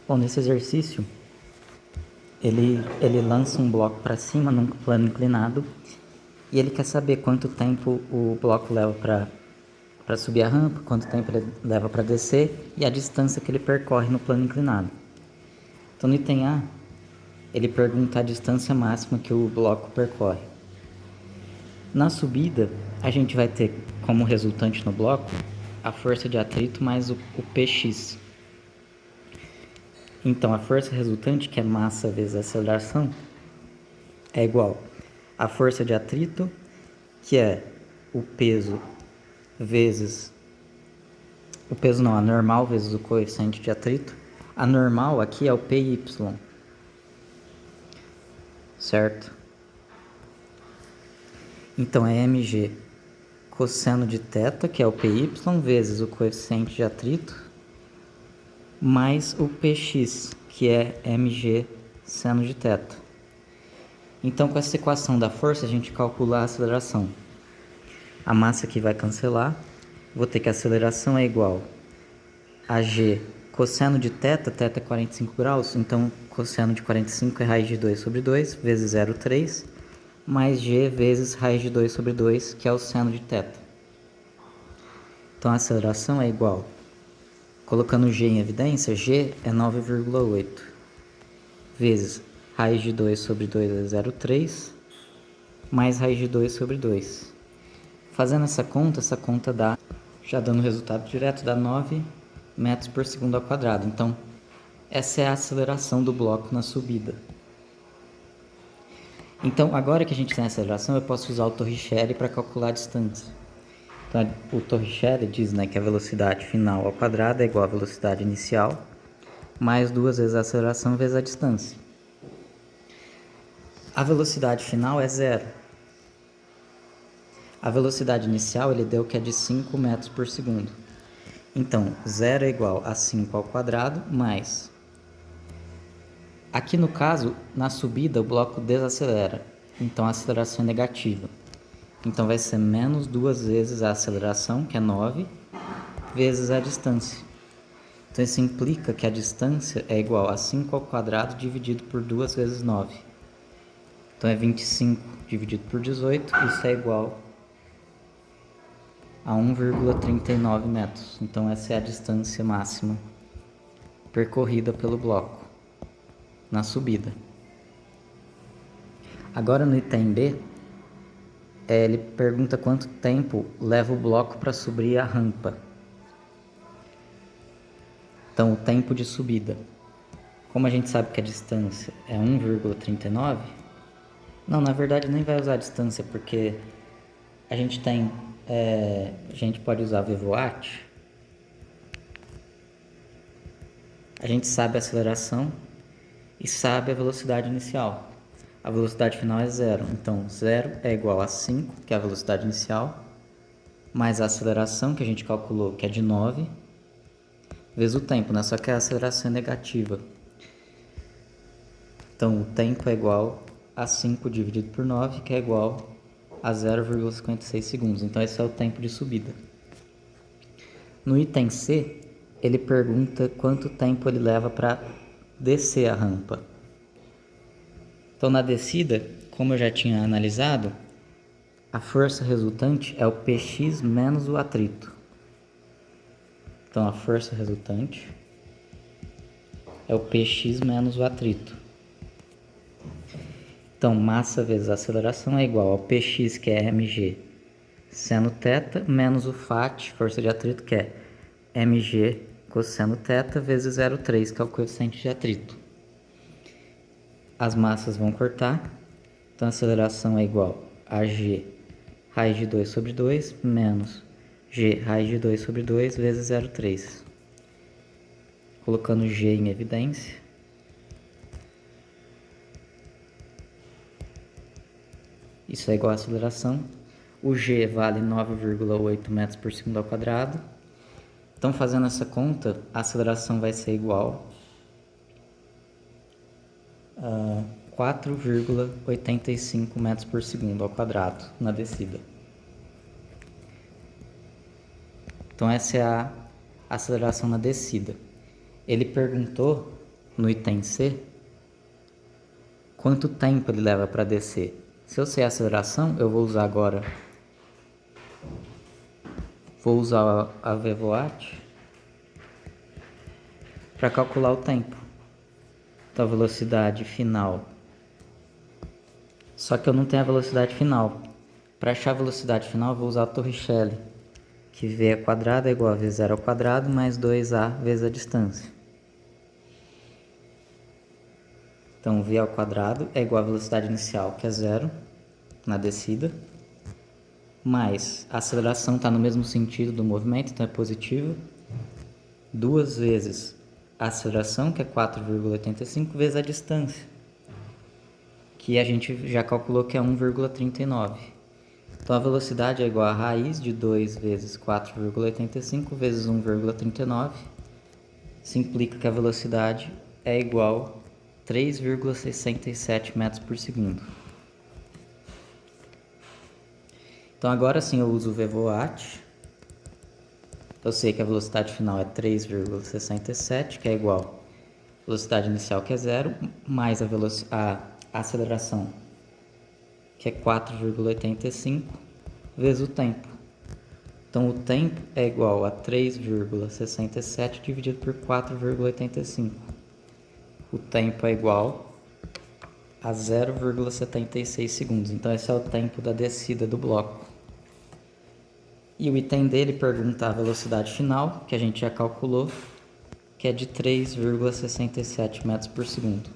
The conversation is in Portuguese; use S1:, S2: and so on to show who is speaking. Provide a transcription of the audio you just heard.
S1: Bom, nesse exercício, ele lança um bloco para cima num plano inclinado e ele quer saber quanto tempo o bloco leva para subir a rampa, quanto tempo ele leva para descer e a distância que ele percorre no plano inclinado. Então, no item A, ele pergunta a distância máxima que o bloco percorre. Na subida, a gente vai ter como resultante no bloco a força de atrito mais o Px. Então, a força resultante, que é massa vezes aceleração, é igual à força de atrito, que é o peso vezes... O peso não, a normal vezes o coeficiente de atrito. A normal aqui é o PY, certo? Então, é mg cosseno de θ, que é o PY, vezes o coeficiente de atrito, mais o Px, que é mg seno de θ. Então, com essa equação da força, a gente calcula a aceleração. A massa aqui vai cancelar. Vou ter que a aceleração é igual a g cosseno de θ, θ é 45 graus, então cosseno de 45 é raiz de 2 sobre 2, vezes 0,3, mais g vezes raiz de 2 sobre 2, que é o seno de θ. Então, a aceleração é igual, colocando g em evidência, g é 9,8, vezes raiz de 2 sobre 2 é 0,3, mais raiz de 2 sobre 2. Fazendo essa conta dá, já dando o resultado direto, dá 9 metros por segundo ao quadrado. Então, essa é a aceleração do bloco na subida. Então, agora que a gente tem a aceleração, eu posso usar o Torricelli para calcular a distância. Então, o Torricelli diz, que a velocidade final ao quadrado é igual à velocidade inicial, mais 2 vezes a aceleração vezes a distância. A velocidade final é zero. A velocidade inicial ele deu que é de 5 metros por segundo. Então, zero é igual a 5 ao quadrado, mais... Aqui no caso, na subida, o bloco desacelera. Então, a aceleração é negativa. Então, vai ser menos 2 vezes a aceleração, que é 9, vezes a distância. Então, isso implica que a distância é igual a 5 ao quadrado dividido por 2 vezes 9. Então, é 25 dividido por 18, isso é igual a 1,39 metros. Então, essa é a distância máxima percorrida pelo bloco na subida. Agora, no item B, ele pergunta quanto tempo leva o bloco para subir a rampa. Então, o tempo de subida. Como a gente sabe que a distância é 1,39, não, na verdade nem vai usar a distância, porque a gente tem, a gente pode usar VVAT. A gente sabe a aceleração e sabe a velocidade inicial. A velocidade final é zero, então zero é igual a 5, que é a velocidade inicial, mais a aceleração que a gente calculou, que é de 9, vezes o tempo, só que a aceleração é negativa. Então, o tempo é igual a 5 dividido por 9, que é igual a 0,56 segundos. Então, esse é o tempo de subida. No item C, ele pergunta quanto tempo ele leva para descer a rampa. Então, na descida, como eu já tinha analisado, a força resultante é o Px menos o atrito. Então, a força resultante é o Px menos o atrito. Então, massa vezes aceleração é igual ao Px, que é mg seno θ, menos o Fat, força de atrito, que é mg cosseno θ, vezes 0,3, que é o coeficiente de atrito. As massas vão cortar, então a aceleração é igual a g raiz de 2 sobre 2, menos g raiz de 2 sobre 2, vezes 0,3. Colocando g em evidência, isso é igual a aceleração. O g vale 9,8 metros por segundo ao quadrado. Então, fazendo essa conta, a aceleração vai ser igual a 4,85 metros por segundo ao quadrado na descida. Então, essa é a aceleração na descida. Ele perguntou no item C, quanto tempo ele leva para descer. Se eu sei a aceleração, eu vou usar agora, a VVOAT para calcular o tempo. Então a velocidade final. Só que eu não tenho a velocidade final. Para achar a velocidade final, eu vou usar o Torricelli, que v ao quadrado é igual a v0 ao quadrado mais 2a vezes a distância. Então, v ao quadrado é igual à velocidade inicial, que é 0, na descida, mais a aceleração está no mesmo sentido do movimento, então é positivo, 2 vezes a aceleração, que é 4,85, vezes a distância, que a gente já calculou que é 1,39. Então, a velocidade é igual a raiz de 2 vezes 4,85 vezes 1,39. Isso implica que a velocidade é igual a 3,67 metros por segundo. Então, agora sim eu uso o VVOAT. Eu sei que a velocidade final é 3,67, que é igual à velocidade inicial, que é 0, mais a aceleração, que é 4,85, vezes o tempo. Então, o tempo é igual a 3,67 dividido por 4,85. O tempo é igual a 0,76 segundos. Então, esse é o tempo da descida do bloco. E o item dele pergunta a velocidade final, que a gente já calculou, que é de 3,67 metros por segundo.